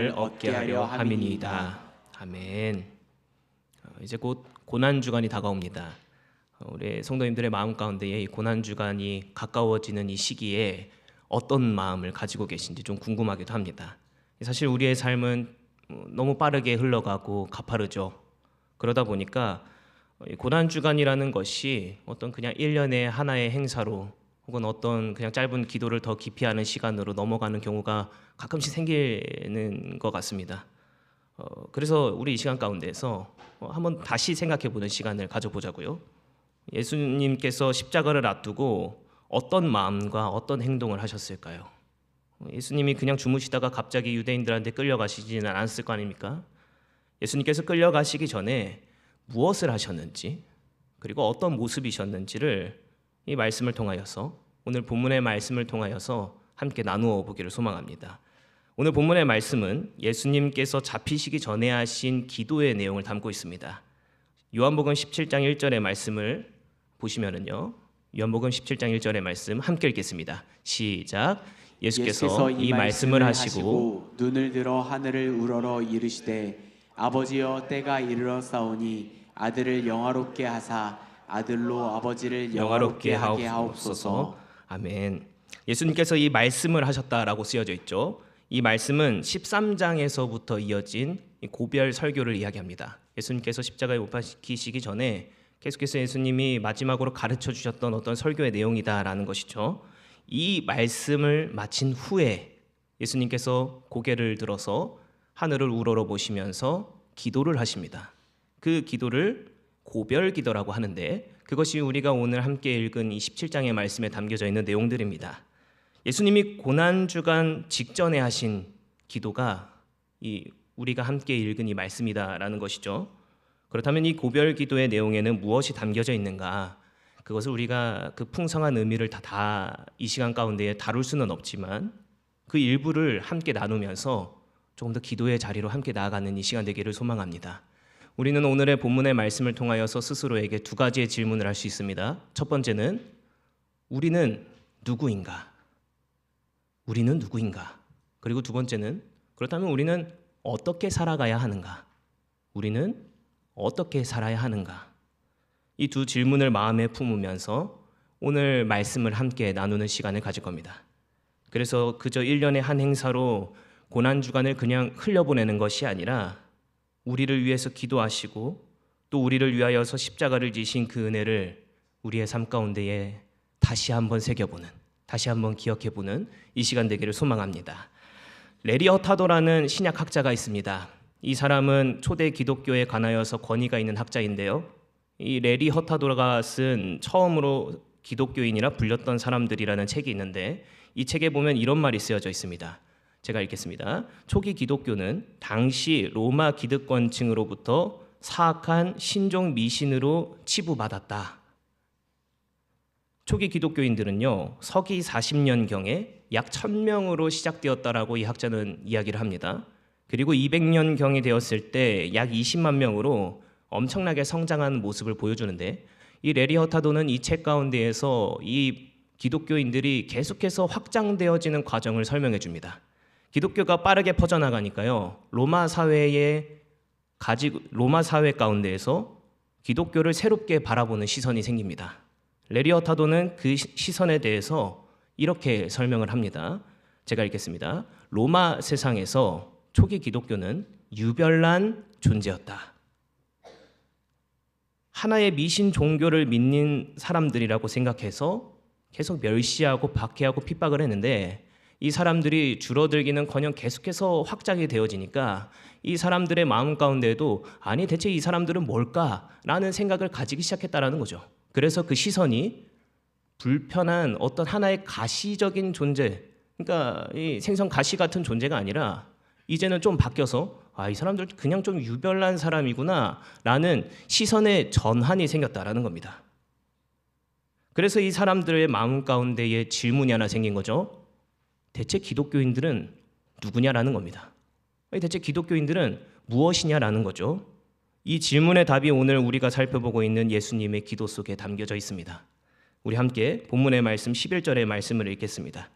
얻게 하려 함이니이다. 아멘. 이제 곧 고난 주간이 다가옵니다. 우리 성도님들의 마음 가운데에 이 고난 주간이 가까워지는 이 시기에 어떤 마음을 가지고 계신지 좀 궁금하기도 합니다. 사실 우리의 삶은 너무 빠르게 흘러가고 가파르죠. 그러다 보니까 고난 주간이라는 것이 어떤 그냥 1년의 하나의 행사로 혹은 어떤 그냥 짧은 기도를 더 깊이 하는 시간으로 넘어가는 경우가 가끔씩 생기는 것 같습니다. 그래서 우리 이 시간 가운데에서 한번 다시 생각해 보는 시간을 가져보자고요. 예수님께서 십자가를 앞두고 어떤 마음과 어떤 행동을 하셨을까요? 예수님이 그냥 주무시다가 갑자기 유대인들한테 끌려가시지는 않았을 거 아닙니까? 예수님께서 끌려가시기 전에 무엇을 하셨는지, 그리고 어떤 모습이셨는지를 이 말씀을 통하여서, 오늘 본문의 말씀을 통하여서 함께 나누어 보기를 소망합니다. 오늘 본문의 말씀은 예수님께서 잡히시기 전에 하신 기도의 내용을 담고 있습니다. 요한복음 17장 1절의 말씀을 보시면은요, 요한복음 17장 1절의 말씀 함께 읽겠습니다. 시작. 예수께서 이 말씀을 하시고 눈을 들어 하늘을 우러러 이르시되 아버지여 때가 이르렀사오니 아들을 영화롭게 하사 아들로 아버지를 영화롭게 하게 하옵소서. 아멘. 예수님께서 이 말씀을 하셨다라고 쓰여져 있죠. 이 말씀은 13장에서부터 이어진 고별 설교를 이야기합니다. 예수님께서 십자가에 못 박히시기 전에 계속해서 예수님이 마지막으로 가르쳐 주셨던 어떤 설교의 내용이다라는 것이죠. 이 말씀을 마친 후에 예수님께서 고개를 들어서 하늘을 우러러 보시면서 기도를 하십니다. 그 기도를 고별 기도라고 하는데, 그것이 우리가 오늘 함께 읽은 이 17장의 말씀에 담겨져 있는 내용들입니다. 예수님이 고난주간 직전에 하신 기도가 우리가 함께 읽은 이 말씀이다라는 것이죠. 그렇다면 이 고별 기도의 내용에는 무엇이 담겨져 있는가? 그것을 우리가 그 풍성한 의미를 다 이 시간 가운데 다룰 수는 없지만 그 일부를 함께 나누면서 조금 더 기도의 자리로 함께 나아가는 이 시간 되기를 소망합니다. 우리는 오늘의 본문의 말씀을 통하여서 스스로에게 두 가지의 질문을 할 수 있습니다. 첫 번째는 우리는 누구인가? 우리는 누구인가? 그리고 두 번째는 그렇다면 우리는 어떻게 살아가야 하는가? 우리는 어떻게 살아야 하는가? 이 두 질문을 마음에 품으면서 오늘 말씀을 함께 나누는 시간을 가질 겁니다. 그래서 그저 1년의 한 행사로 고난주간을 그냥 흘려보내는 것이 아니라 우리를 위해서 기도하시고 또 우리를 위하여서 십자가를 지신 그 은혜를 우리의 삶 가운데에 다시 한번 새겨보는, 다시 한번 기억해보는 이 시간 되기를 소망합니다. 레리 허타도라는 신약학자가 있습니다. 이 사람은 초대 기독교에 관하여서 권위가 있는 학자인데요. 이 레리 허타도가 쓴 처음으로 기독교인이라 불렸던 사람들이라는 책이 있는데, 이 책에 보면 이런 말이 쓰여져 있습니다. 제가 읽겠습니다. 초기 기독교는 당시 로마 기득권층으로부터 사악한 신종 미신으로 치부받았다. 초기 기독교인들은요, 서기 40년경에 약 1000명으로 시작되었다라고 이 학자는 이야기를 합니다. 그리고 200년경이 되었을 때 약 20만 명으로 엄청나게 성장한 모습을 보여주는데, 이 레리 허타도는 이 책 가운데에서 이 기독교인들이 계속해서 확장되어지는 과정을 설명해 줍니다. 기독교가 빠르게 퍼져나가니까요, 로마 사회 가운데에서 기독교를 새롭게 바라보는 시선이 생깁니다. 레리 허타도는 그 시선에 대해서 이렇게 설명을 합니다. 제가 읽겠습니다. 로마 세상에서 초기 기독교는 유별난 존재였다. 하나의 미신 종교를 믿는 사람들이라고 생각해서 계속 멸시하고 박해하고 핍박을 했는데, 이 사람들이 줄어들기는커녕 계속해서 확장이 되어지니까 이 사람들의 마음 가운데에도 아니 대체 이 사람들은 뭘까라는 생각을 가지기 시작했다라는 거죠. 그래서 그 시선이 불편한 어떤 하나의 가시적인 존재, 그러니까 이 생선 가시 같은 존재가 아니라 이제는 좀 바뀌어서 이 사람들 그냥 좀 유별난 사람이구나 라는 시선의 전환이 생겼다라는 겁니다. 그래서 이 사람들의 마음 가운데에 질문이 하나 생긴 거죠. 대체 기독교인들은 누구냐라는 겁니다. 대체 기독교인들은 무엇이냐라는 거죠. 이 질문의 답이 오늘 우리가 살펴보고 있는 예수님의 기도 속에 담겨져 있습니다. 우리 함께 본문의 말씀 11절의 말씀을 읽겠습니다.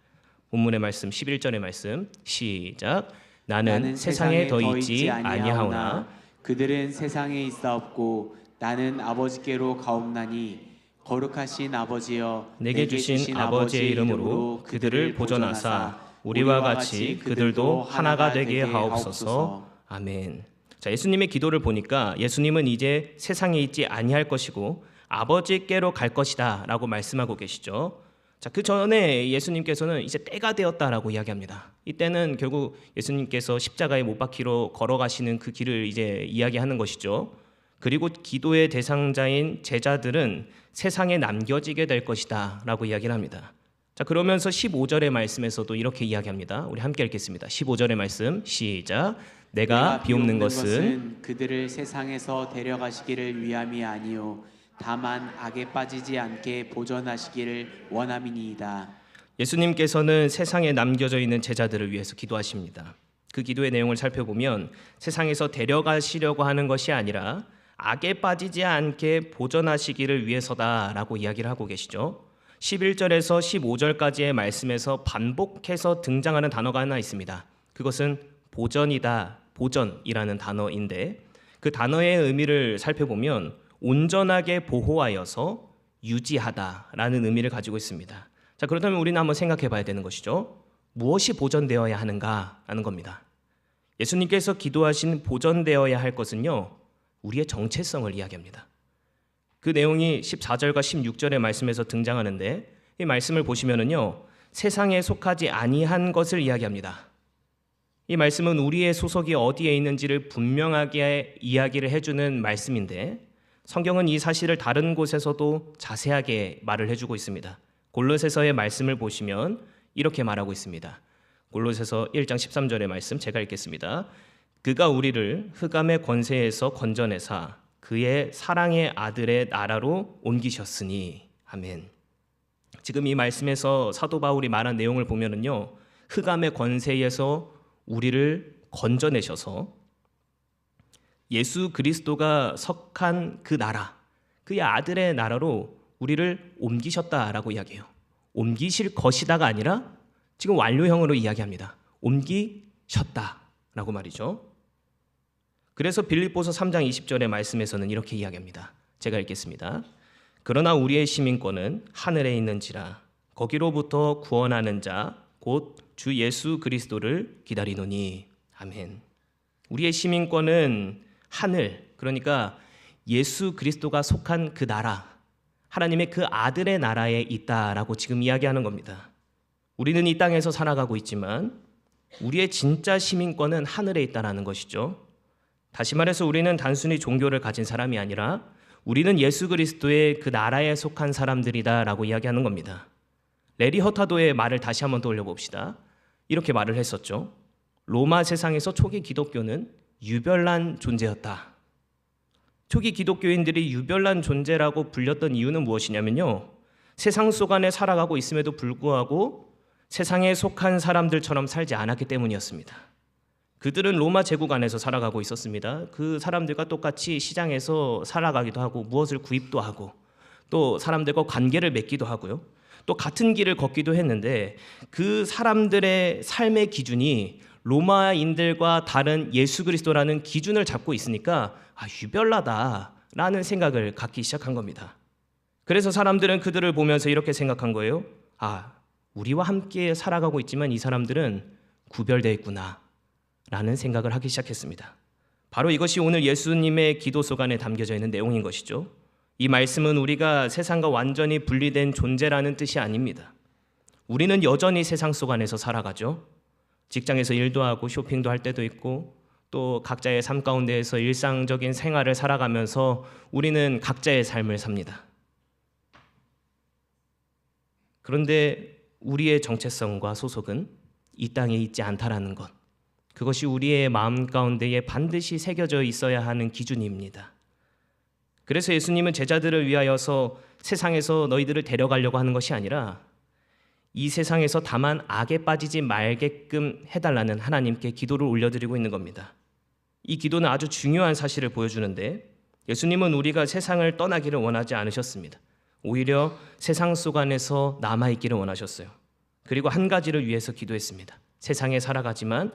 본문의 말씀 11절의 말씀 시작. 나는 세상에 더 있지 아니하오나 그들은 세상에 있사옵고 나는 아버지께로 가옵나니 거룩하신 아버지여 내게 주신 아버지의 이름으로 그들을 보존하사 우리와 같이 그들도 하나가 되게 하옵소서. 아멘. 자, 예수님의 기도를 보니까 예수님은 이제 세상에 있지 아니할 것이고 아버지께로 갈 것이다 라고 말씀하고 계시죠. 자, 그 전에 예수님께서는 이제 때가 되었다라고 이야기합니다. 이때는 결국 예수님께서 십자가에 못 박히러 걸어가시는 그 길을 이제 이야기하는 것이죠. 그리고 기도의 대상자인 제자들은 세상에 남겨지게 될 것이다 라고 이야기를 합니다. 자, 그러면서 15절의 말씀에서도 이렇게 이야기합니다. 우리 함께 읽겠습니다. 15절의 말씀 시작. 내가 비옵는 것은 그들을 세상에서 데려가시기를 위함이 아니요 다만 악에 빠지지 않게 보존하시기를 원함이니이다. 예수님께서는 세상에 남겨져 있는 제자들을 위해서 기도하십니다. 그 기도의 내용을 살펴보면 세상에서 데려가시려고 하는 것이 아니라 악에 빠지지 않게 보존하시기를 위해서다라고 이야기를 하고 계시죠. 11절에서 15절까지의 말씀에서 반복해서 등장하는 단어가 하나 있습니다. 그것은 보전이다, 보전이라는 단어인데 그 단어의 의미를 살펴보면 온전하게 보호하여서 유지하다라는 의미를 가지고 있습니다. 자, 그렇다면 우리는 한번 생각해 봐야 되는 것이죠. 무엇이 보존되어야 하는가 하는 겁니다. 예수님께서 기도하신 보존되어야 할 것은요, 우리의 정체성을 이야기합니다. 그 내용이 14절과 16절의 말씀에서 등장하는데 이 말씀을 보시면은요, 세상에 속하지 아니한 것을 이야기합니다. 이 말씀은 우리의 소속이 어디에 있는지를 분명하게 이야기를 해주는 말씀인데 성경은 이 사실을 다른 곳에서도 자세하게 말을 해주고 있습니다. 골로새서의 말씀을 보시면 이렇게 말하고 있습니다. 골로새서 1장 13절의 말씀 제가 읽겠습니다. 그가 우리를 흑암의 권세에서 건져내사 그의 사랑의 아들의 나라로 옮기셨으니. 아멘. 지금 이 말씀에서 사도 바울이 말한 내용을 보면은요, 흑암의 권세에서 우리를 건져내셔서 예수 그리스도가 석한 그 나라, 그의 아들의 나라로 우리를 옮기셨다라고 이야기해요. 옮기실 것이다가 아니라 지금 완료형으로 이야기합니다. 옮기셨다라고 말이죠. 그래서 빌립보서 3장 20절의 말씀에서는 이렇게 이야기합니다. 제가 읽겠습니다. 그러나 우리의 시민권은 하늘에 있는지라 거기로부터 구원하는 자 곧 주 예수 그리스도를 기다리노니. 아멘. 우리의 시민권은 하늘, 그러니까 예수 그리스도가 속한 그 나라, 하나님의 그 아들의 나라에 있다라고 지금 이야기하는 겁니다. 우리는 이 땅에서 살아가고 있지만 우리의 진짜 시민권은 하늘에 있다라는 것이죠. 다시 말해서 우리는 단순히 종교를 가진 사람이 아니라 우리는 예수 그리스도의 그 나라에 속한 사람들이다라고 이야기하는 겁니다. 레리 허타도의 말을 다시 한번 떠올려 봅시다. 이렇게 말을 했었죠. 로마 세상에서 초기 기독교는 유별난 존재였다. 초기 기독교인들이 유별난 존재라고 불렸던 이유는 무엇이냐면요, 세상 속 안에 살아가고 있음에도 불구하고 세상에 속한 사람들처럼 살지 않았기 때문이었습니다. 그들은 로마 제국 안에서 살아가고 있었습니다. 그 사람들과 똑같이 시장에서 살아가기도 하고 무엇을 구입도 하고 또 사람들과 관계를 맺기도 하고요. 또 같은 길을 걷기도 했는데 그 사람들의 삶의 기준이 로마인들과 다른 예수 그리스도라는 기준을 잡고 있으니까 유별나다라는 생각을 갖기 시작한 겁니다. 그래서 사람들은 그들을 보면서 이렇게 생각한 거예요. 우리와 함께 살아가고 있지만 이 사람들은 구별되어 있구나 라는 생각을 하기 시작했습니다. 바로 이것이 오늘 예수님의 기도 속 안에 담겨져 있는 내용인 것이죠. 이 말씀은 우리가 세상과 완전히 분리된 존재라는 뜻이 아닙니다. 우리는 여전히 세상 속 안에서 살아가죠. 직장에서 일도 하고 쇼핑도 할 때도 있고 또 각자의 삶 가운데에서 일상적인 생활을 살아가면서 우리는 각자의 삶을 삽니다. 그런데 우리의 정체성과 소속은 이 땅에 있지 않다라는 것, 그것이 우리의 마음 가운데에 반드시 새겨져 있어야 하는 기준입니다. 그래서 예수님은 제자들을 위하여서 세상에서 너희들을 데려가려고 하는 것이 아니라 이 세상에서 다만 악에 빠지지 말게끔 해달라는 하나님께 기도를 올려드리고 있는 겁니다. 이 기도는 아주 중요한 사실을 보여주는데 예수님은 우리가 세상을 떠나기를 원하지 않으셨습니다. 오히려 세상 속 안에서 남아있기를 원하셨어요. 그리고 한 가지를 위해서 기도했습니다. 세상에 살아가지만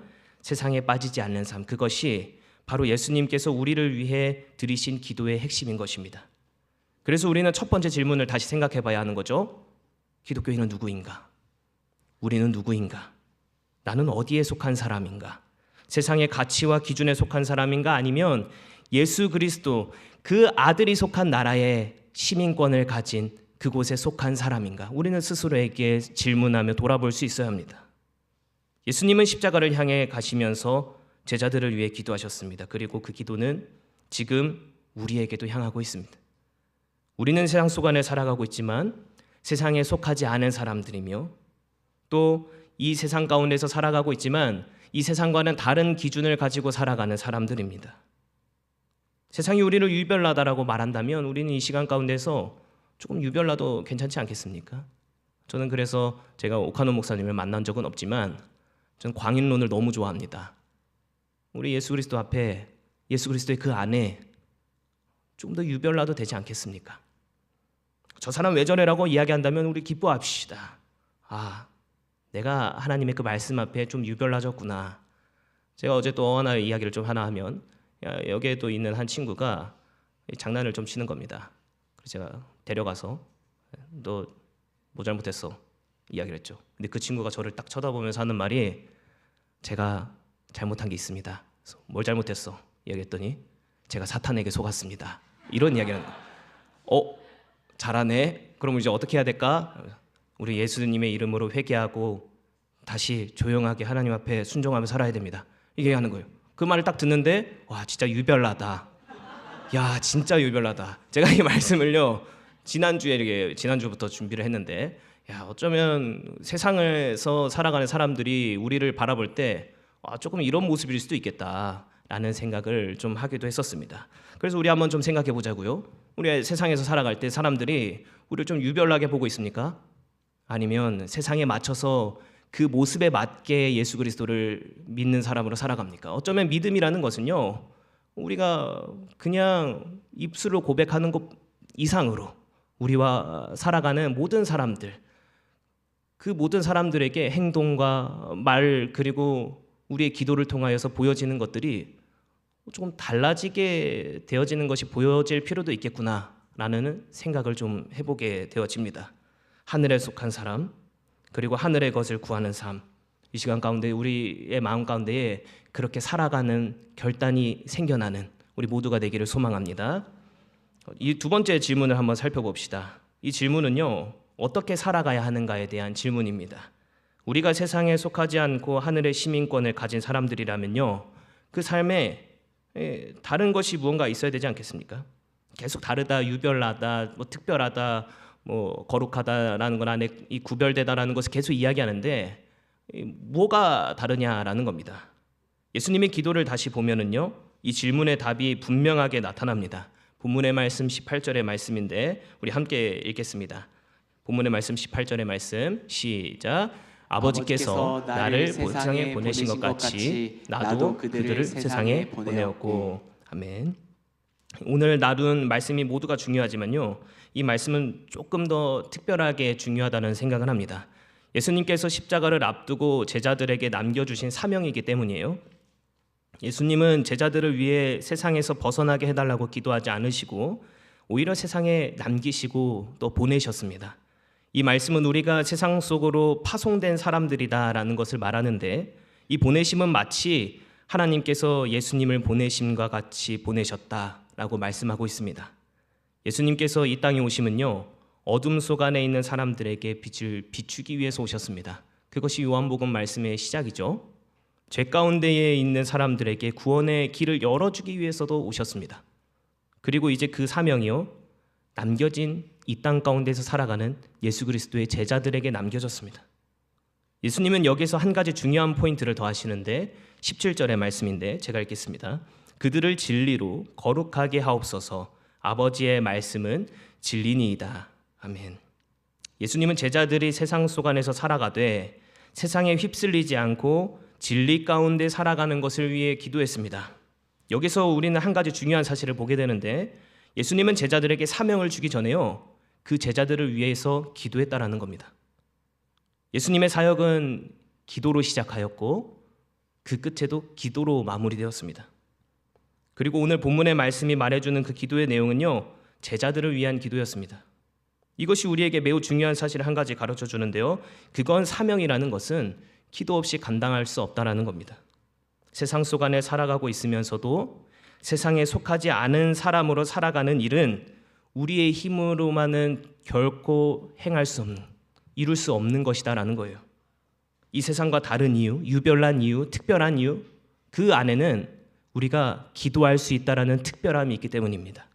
세상에 빠지지 않는 삶, 그것이 바로 예수님께서 우리를 위해 드리신 기도의 핵심인 것입니다. 그래서 우리는 첫 번째 질문을 다시 생각해 봐야 하는 거죠. 기독교인은 누구인가? 우리는 누구인가? 나는 어디에 속한 사람인가? 세상의 가치와 기준에 속한 사람인가? 아니면 예수 그리스도 그 아들이 속한 나라의 시민권을 가진 그곳에 속한 사람인가? 우리는 스스로에게 질문하며 돌아볼 수 있어야 합니다. 예수님은 십자가를 향해 가시면서 제자들을 위해 기도하셨습니다. 그리고 그 기도는 지금 우리에게도 향하고 있습니다. 우리는 세상 속 안에 살아가고 있지만 세상에 속하지 않은 사람들이며 또 이 세상 가운데서 살아가고 있지만 이 세상과는 다른 기준을 가지고 살아가는 사람들입니다. 세상이 우리를 유별나다라고 말한다면 우리는 이 시간 가운데서 조금 유별나도 괜찮지 않겠습니까? 저는 그래서 제가 오카노 목사님을 만난 적은 없지만 저는 광인론을 너무 좋아합니다. 우리 예수 그리스도 앞에 예수 그리스도의 그 안에 좀 더 유별나도 되지 않겠습니까? 저 사람 왜 저래라고 이야기한다면 우리 기뻐합시다. 내가 하나님의 그 말씀 앞에 좀 유별나졌구나. 제가 어제 또 하나 이야기를 좀 하나 하면 여기에도 있는 한 친구가 장난을 좀 치는 겁니다. 그래서 제가 데려가서 너 뭐 잘못했어 이야기를 했죠. 근데 그 친구가 저를 딱 쳐다보면서 하는 말이 제가 잘못한 게 있습니다. 그래서 뭘 잘못했어? 이야기했더니 제가 사탄에게 속았습니다. 이런 이야기를 하는 거예요. 잘하네. 그럼 이제 어떻게 해야 될까? 우리 예수님의 이름으로 회개하고 다시 조용하게 하나님 앞에 순종하며 살아야 됩니다. 이게 하는 거예요. 그 말을 딱 듣는데 와 진짜 유별나다. 야 진짜 유별나다. 제가 이 말씀을요 지난주부터 준비를 했는데 어쩌면 세상에서 살아가는 사람들이 우리를 바라볼 때 조금 이런 모습일 수도 있겠다라는 생각을 좀 하기도 했었습니다. 그래서 우리 한번 좀 생각해 보자고요. 우리 세상에서 살아갈 때 사람들이 우리를 좀 유별나게 보고 있습니까? 아니면 세상에 맞춰서 그 모습에 맞게 예수 그리스도를 믿는 사람으로 살아갑니까? 어쩌면 믿음이라는 것은요 우리가 그냥 입술로 고백하는 것 이상으로 우리와 살아가는 모든 사람들, 그 모든 사람들에게 행동과 말 그리고 우리의 기도를 통하여서 보여지는 것들이 조금 달라지게 되어지는 것이 보여질 필요도 있겠구나라는 생각을 좀 해보게 되어집니다. 하늘에 속한 사람 그리고 하늘의 것을 구하는 삶, 이 시간 가운데 우리의 마음 가운데에 그렇게 살아가는 결단이 생겨나는 우리 모두가 되기를 소망합니다. 이 두 번째 질문을 한번 살펴봅시다. 이 질문은요 어떻게 살아가야 하는가에 대한 질문입니다. 우리가 세상에 속하지 않고 하늘의 시민권을 가진 사람들이라면요 그 삶에 다른 것이 무언가 있어야 되지 않겠습니까? 계속 다르다, 유별나다, 특별하다, 거룩하다라는 건 안에 이 구별되다라는 것을 계속 이야기하는데 뭐가 다르냐라는 겁니다. 예수님의 기도를 다시 보면은요 이 질문의 답이 분명하게 나타납니다. 본문의 말씀 18절의 말씀인데 우리 함께 읽겠습니다. 본문의 말씀 18절의 말씀 시작. 아버지께서 나를 세상에 보내신 것 같이 나도 그들을 세상에 보내었고. 아멘. 오늘 나눈 말씀이 모두가 중요하지만요 이 말씀은 조금 더 특별하게 중요하다는 생각을 합니다. 예수님께서 십자가를 앞두고 제자들에게 남겨주신 사명이기 때문이에요. 예수님은 제자들을 위해 세상에서 벗어나게 해달라고 기도하지 않으시고 오히려 세상에 남기시고 또 보내셨습니다. 이 말씀은 우리가 세상 속으로 파송된 사람들이다라는 것을 말하는데 이 보내심은 마치 하나님께서 예수님을 보내심과 같이 보내셨다라고 말씀하고 있습니다. 예수님께서 이 땅에 오심은요 어둠 속 안에 있는 사람들에게 빛을 비추기 위해서 오셨습니다. 그것이 요한복음 말씀의 시작이죠. 죄 가운데에 있는 사람들에게 구원의 길을 열어주기 위해서도 오셨습니다. 그리고 이제 그 사명이요 남겨진 이 땅 가운데서 살아가는 예수 그리스도의 제자들에게 남겨졌습니다. 예수님은 여기서 한 가지 중요한 포인트를 더하시는데 17절의 말씀인데 제가 읽겠습니다. 그들을 진리로 거룩하게 하옵소서. 아버지의 말씀은 진리니이다. 아멘. 예수님은 제자들이 세상 속 안에서 살아가되 세상에 휩쓸리지 않고 진리 가운데 살아가는 것을 위해 기도했습니다. 여기서 우리는 한 가지 중요한 사실을 보게 되는데 예수님은 제자들에게 사명을 주기 전에요 그 제자들을 위해서 기도했다라는 겁니다. 예수님의 사역은 기도로 시작하였고 그 끝에도 기도로 마무리되었습니다. 그리고 오늘 본문의 말씀이 말해주는 그 기도의 내용은요, 제자들을 위한 기도였습니다. 이것이 우리에게 매우 중요한 사실을 한 가지 가르쳐 주는데요, 그건 사명이라는 것은 기도 없이 감당할 수 없다라는 겁니다. 세상 속 안에 살아가고 있으면서도 세상에 속하지 않은 사람으로 살아가는 일은 우리의 힘으로만은 결코 행할 수 없는, 이룰 수 없는 것이다라는 거예요. 이 세상과 다른 이유, 유별난 이유, 특별한 이유, 그 안에는 우리가 기도할 수 있다라는 특별함이 있기 때문입니다.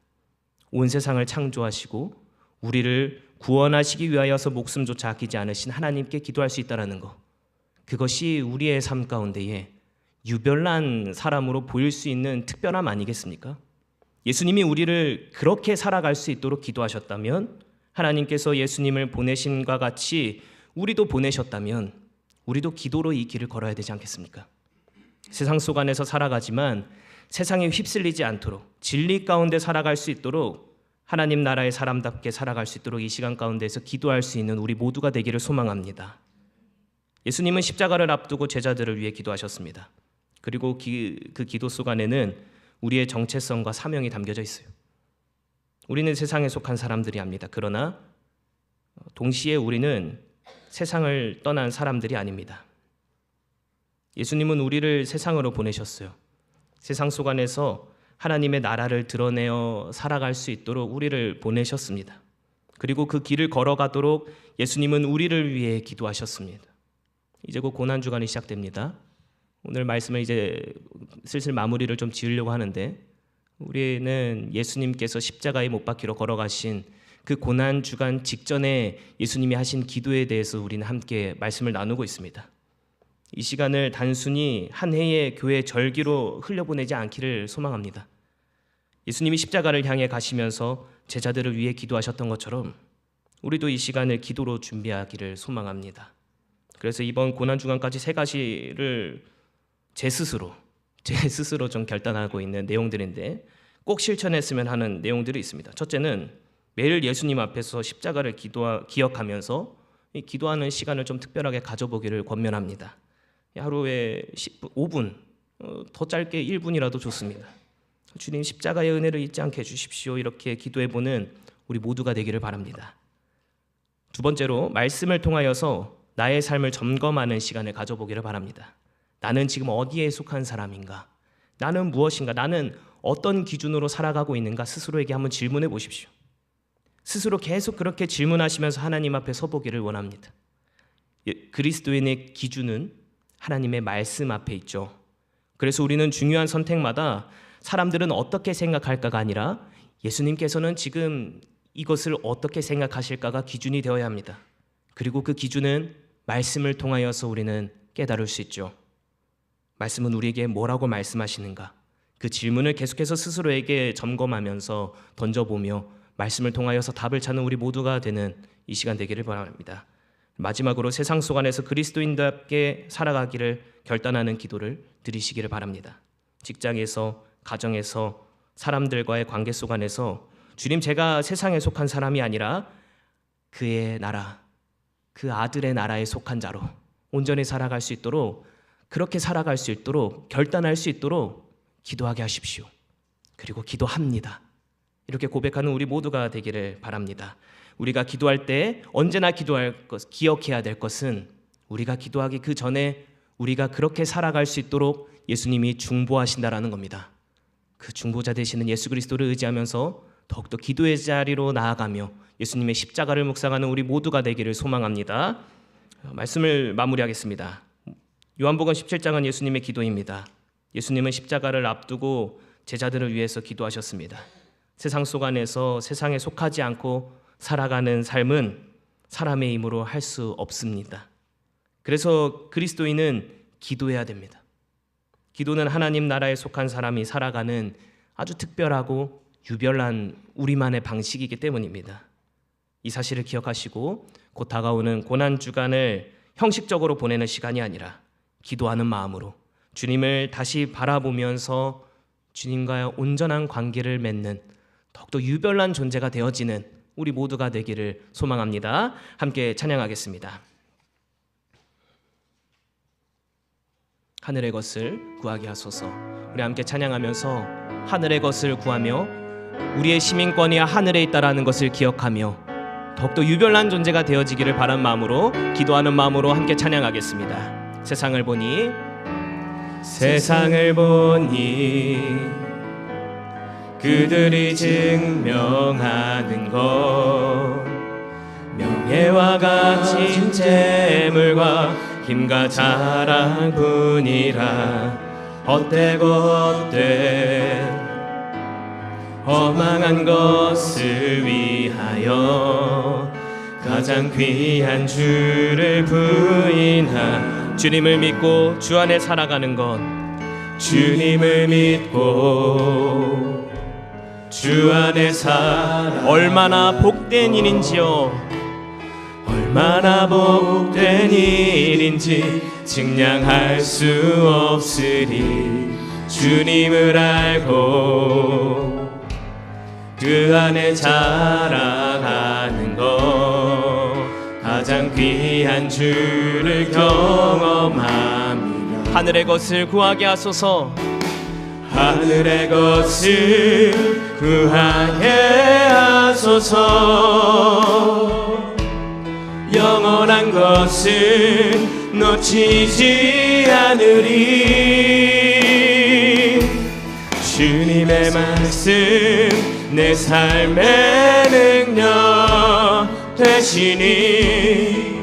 온 세상을 창조하시고 우리를 구원하시기 위하여서 목숨조차 아끼지 않으신 하나님께 기도할 수 있다라는 것, 그것이 우리의 삶 가운데에 유별난 사람으로 보일 수 있는 특별함 아니겠습니까? 예수님이 우리를 그렇게 살아갈 수 있도록 기도하셨다면, 하나님께서 예수님을 보내심과 같이 우리도 보내셨다면 우리도 기도로 이 길을 걸어야 되지 않겠습니까? 세상 속 안에서 살아가지만 세상에 휩쓸리지 않도록 진리 가운데 살아갈 수 있도록, 하나님 나라의 사람답게 살아갈 수 있도록 이 시간 가운데에서 기도할 수 있는 우리 모두가 되기를 소망합니다. 예수님은 십자가를 앞두고 제자들을 위해 기도하셨습니다. 그리고 그 기도 속 안에는 우리의 정체성과 사명이 담겨져 있어요. 우리는 세상에 속한 사람들이 아닙니다. 그러나 동시에 우리는 세상을 떠난 사람들이 아닙니다. 예수님은 우리를 세상으로 보내셨어요. 세상 속 안에서 하나님의 나라를 드러내어 살아갈 수 있도록 우리를 보내셨습니다. 그리고 그 길을 걸어가도록 예수님은 우리를 위해 기도하셨습니다. 이제 곧 고난주간이 시작됩니다. 오늘 말씀을 이제 슬슬 마무리를 좀 지으려고 하는데, 우리는 예수님께서 십자가에 못 박히러 걸어가신 그 고난주간 직전에 예수님이 하신 기도에 대해서 우리는 함께 말씀을 나누고 있습니다. 이 시간을 단순히 한 해의 교회 절기로 흘려보내지 않기를 소망합니다. 예수님이 십자가를 향해 가시면서 제자들을 위해 기도하셨던 것처럼 우리도 이 시간을 기도로 준비하기를 소망합니다. 그래서 이번 고난주간까지 세 가지를 제 스스로 좀 결단하고 있는 내용들인데, 꼭 실천했으면 하는 내용들이 있습니다. 첫째는 매일 예수님 앞에서 십자가를 기억하면서 기도하는 시간을 좀 특별하게 가져보기를 권면합니다. 하루에 5분, 더 짧게 1분이라도 좋습니다. 주님, 십자가의 은혜를 잊지 않게 해주십시오. 이렇게 기도해보는 우리 모두가 되기를 바랍니다. 두 번째로, 말씀을 통하여서 나의 삶을 점검하는 시간을 가져보기를 바랍니다. 나는 지금 어디에 속한 사람인가? 나는 무엇인가? 나는 어떤 기준으로 살아가고 있는가? 스스로에게 한번 질문해 보십시오. 스스로 계속 그렇게 질문하시면서 하나님 앞에 서보기를 원합니다. 그리스도인의 기준은 하나님의 말씀 앞에 있죠. 그래서 우리는 중요한 선택마다 사람들은 어떻게 생각할까가 아니라 예수님께서는 지금 이것을 어떻게 생각하실까가 기준이 되어야 합니다. 그리고 그 기준은 말씀을 통하여서 우리는 깨달을 수 있죠. 말씀은 우리에게 뭐라고 말씀하시는가? 그 질문을 계속해서 스스로에게 점검하면서 던져보며 말씀을 통하여서 답을 찾는 우리 모두가 되는 이 시간 되기를 바랍니다. 마지막으로 세상 속 안에서 그리스도인답게 살아가기를 결단하는 기도를 드리시기를 바랍니다. 직장에서, 가정에서, 사람들과의 관계 속 안에서 주님, 제가 세상에 속한 사람이 아니라 그의 나라, 그 아들의 나라에 속한 자로 온전히 살아갈 수 있도록, 그렇게 살아갈 수 있도록, 결단할 수 있도록 기도하게 하십시오. 그리고 기도합니다. 이렇게 고백하는 우리 모두가 되기를 바랍니다. 우리가 기도할 때 언제나 기억해야 될 것은, 우리가 기도하기 그 전에 우리가 그렇게 살아갈 수 있도록 예수님이 중보하신다라는 겁니다. 그 중보자 되시는 예수 그리스도를 의지하면서 더욱더 기도의 자리로 나아가며 예수님의 십자가를 묵상하는 우리 모두가 되기를 소망합니다. 말씀을 마무리하겠습니다. 요한복음 17장은 예수님의 기도입니다. 예수님은 십자가를 앞두고 제자들을 위해서 기도하셨습니다. 세상 속 안에서 세상에 속하지 않고 살아가는 삶은 사람의 힘으로 할 수 없습니다. 그래서 그리스도인은 기도해야 됩니다. 기도는 하나님 나라에 속한 사람이 살아가는 아주 특별하고 유별난 우리만의 방식이기 때문입니다. 이 사실을 기억하시고 곧 다가오는 고난주간을 형식적으로 보내는 시간이 아니라 기도하는 마음으로 주님을 다시 바라보면서 주님과의 온전한 관계를 맺는 더욱더 유별난 존재가 되어지는 우리 모두가 되기를 소망합니다. 함께 찬양하겠습니다. 하늘의 것을 구하게 하소서. 우리 함께 찬양하면서 하늘의 것을 구하며 우리의 시민권이 하늘에 있다라는 것을 기억하며 더욱더 유별난 존재가 되어지기를 바란 마음으로 기도하는 마음으로 함께 찬양하겠습니다. 세상을 보니 그들이 증명하는 것 명예와 값진 재물과 힘과 자랑뿐이라 헛되고 헛된 허망한 것을 위하여 가장 귀한 주를 부인하 주님을 믿고 주 안에 살아가는 것 주님을 믿고 주 안에 살아 얼마나 복된 일인지요 얼마나 복된 일인지 증량할 수 없으리 주님을 알고 그 안에 자라가는 것 가장 귀한 주를 경험함이라 하늘의 것을 구하게 하소서 하늘의 것을 구하게 하소서 영원한 것을 놓치지 않으리 주님의 말씀 내 삶의 능력 되시니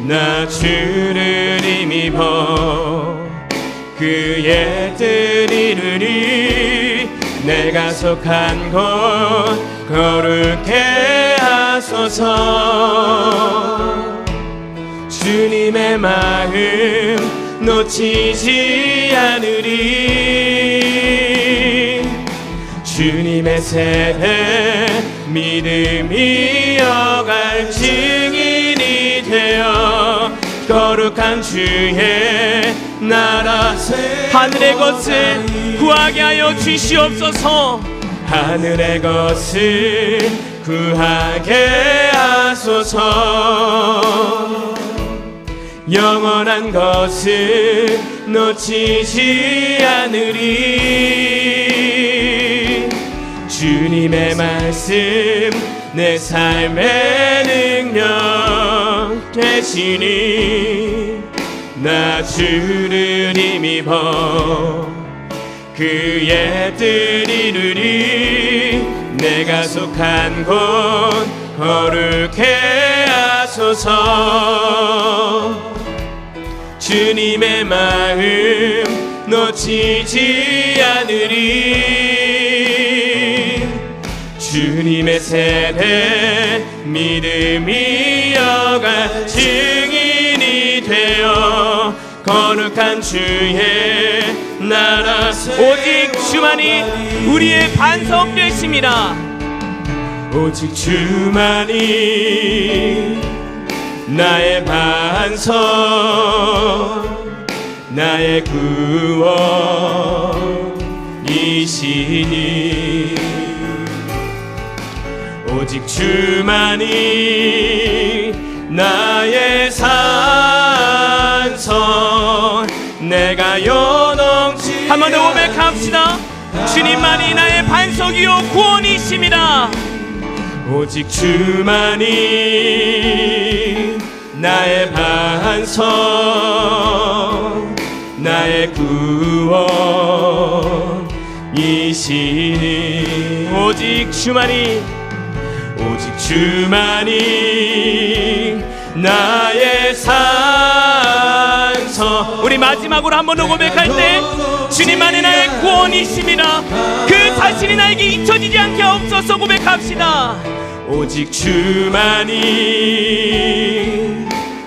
나 주를 힘입어 그의 뜻 이루리 내가 속한 곳 거룩해 하소서 주님의 마음 놓치지 않으리 주님의 세대 믿음이 어갈 증인이 되어 거룩한 주의 나라 하늘의 것을 구하게 하여 주시옵소서 하늘의 것을 구하게 하소서 영원한 것을 놓치지 않으리 주님의 말씀 내 삶의 능력 되시니 나 주를 힘입어 그의 뜻 이루리 내가 속한 곳 거룩해 하소서 주님의 마음 놓치지 않으리 주님의 세대 믿음이 어가 증인이 되어 거룩한 주의 나라 오직 주만이 우리의 반석 되심이라 오직 주만이 나의 반석 나의 구원이시니 오직 주만이 나의 산성 내가 요동치 한 번 더 고백합시다 주님만이 나의 반석이요 구원이심이라 오직 주만이 나의 반석 나의 구원이시니 오직 주만이 나의 산성 우리 마지막으로 한 번 더 고백할 때 주님만이 나의 구원이심이라 그 자신이 나에게 잊혀지지 않게 하옵소서 고백합시다 오직 주만이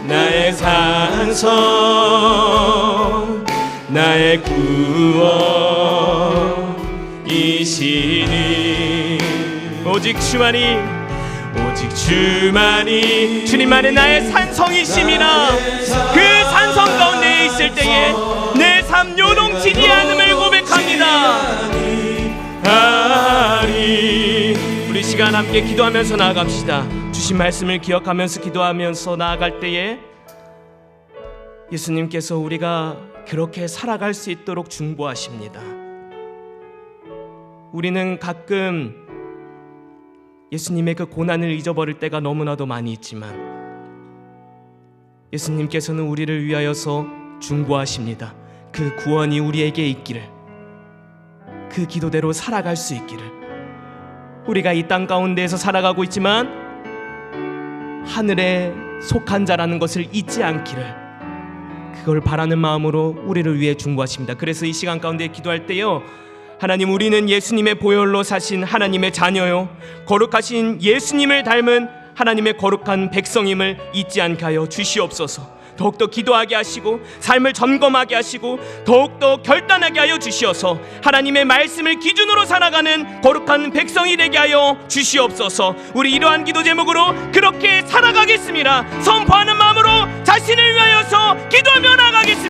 나의 산성 나의 구원이시니 오직 주만이 주님만이 나의 산성이심이라 그 산성 가운데 있을 때에 내 삶 요동치지 않음을 고백합니다 우리 시간 함께 기도하면서 나아갑시다 주신 말씀을 기억하면서 기도하면서 나아갈 때에 예수님께서 우리가 그렇게 살아갈 수 있도록 중보하십니다. 우리는 가끔 예수님의 그 고난을 잊어버릴 때가 너무나도 많이 있지만 예수님께서는 우리를 위하여서 중보하십니다. 그 구원이 우리에게 있기를, 그 기도대로 살아갈 수 있기를. 우리가 이 땅 가운데에서 살아가고 있지만 하늘에 속한 자라는 것을 잊지 않기를, 그걸 바라는 마음으로 우리를 위해 중보하십니다. 그래서 이 시간 가운데 기도할 때요, 하나님, 우리는 예수님의 보혈로 사신 하나님의 자녀요, 거룩하신 예수님을 닮은 하나님의 거룩한 백성임을 잊지 않게 하여 주시옵소서. 더욱더 기도하게 하시고 삶을 점검하게 하시고 더욱더 결단하게 하여 주시어서 하나님의 말씀을 기준으로 살아가는 거룩한 백성이 되게 하여 주시옵소서. 우리 이러한 기도 제목으로 그렇게 살아가겠습니다. 선포하는 마음으로 자신을 위하여서 기도하며 나가겠습니다.